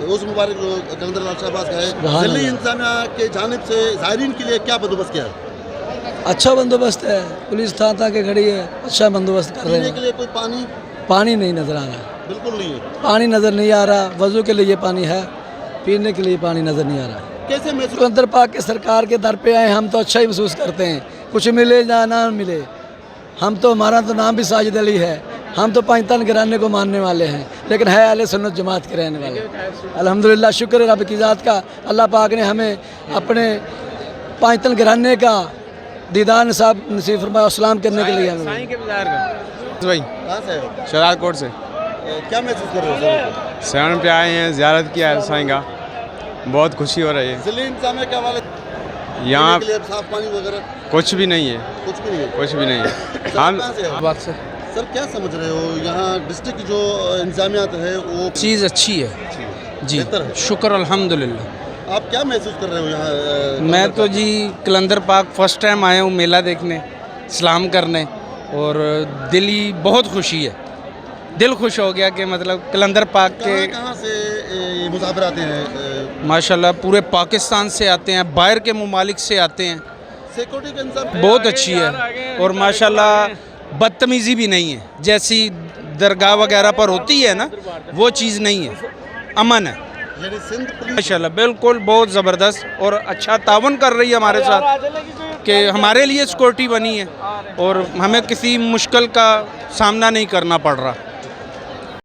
روز مبارک جو کلندر لال شہباز کا ہے، ضلعی انتظامیہ کے جانب سے زائرین کے لیے کیا بندوبست کیا ہے؟ اچھا بندوبست ہے، پولیس تھا کے کھڑی ہے، اچھا بندوبست کر رہے پینے ہیں۔ کے لیے کوئی پانی نہیں نظر آ رہا، بالکل نہیں ہے۔ پانی نظر نہیں آ رہا، وضو کے لیے پانی ہے، پینے کے لیے پانی نظر نہیں آ رہا۔ کیسے محسوس؟ کلندر پاک کے سرکار کے در پہ آئے ہم تو اچھا ہی محسوس کرتے ہیں، کچھ ملے یا نہ ملے، ہم تو ہمارا تو نام بھی ساجد علی ہے، ہم تو پانچتن گھرانے کو ماننے والے ہیں، لیکن ہے اہل سنت جماعت کے رہنے والے۔ الحمدللہ شکر ہے رب کی ذات کا، اللہ پاک نے ہمیں اپنے پانچتن گھرانے کا دیدار نصیب فرمایا، اسلام کرنے کے لیے ہمیں۔ بھائی کہاں سے ہے؟ شہزاد کوٹ سے کیا محسوس کر رہے ہو؟ سیون پہ آئے ہیں، زیارت کیا ہے سائیں کا، بہت خوشی ہو رہی ہے۔ ضلعی انتظامیہ کے حوالے یہاں پینے کے لیے صاف پانی وغیرہ کچھ بھی نہیں ہے، کچھ بھی نہیں ہے۔ کچھ بھی نہیں ہے۔ سر ہم کہاں سے ہے؟ بات سے سر کیا سمجھ رہے ہو یہاں ڈسٹرکٹ جو انتظامیات ہے وہ چیز اچھی ہے جی، بہتر ہے؟ شکر الحمدللہ۔ آپ کیا محسوس کر رہے ہو یہاں؟ میں تو جی کلندر پاک فرسٹ ٹائم آیا ہوں میلہ دیکھنے، اسلام کرنے، اور دلی بہت خوشی ہے، دل خوش ہو گیا کہ مطلب کلندر پاک کے کہاں سے یہ مسافر آتے ہیں؟ ماشاءاللہ پورے پاکستان سے آتے ہیں، باہر کے ممالک سے آتے ہیں، سیکورٹی کا انتظام بہت اچھی ہے، اور ماشاءاللہ بدتمیزی بھی نہیں ہے، جیسی درگاہ وغیرہ پر ہوتی ہے نا وہ چیز نہیں ہے، امن ہے یعنی سندھ پولیس ماشاءاللہ، بالکل بہت زبردست اور اچھا تعاون کر رہی ہے ہمارے ساتھ کہ ہمارے لیے سیکورٹی بنی ہے اور ہمیں کسی مشکل کا سامنا نہیں کرنا پڑ رہا۔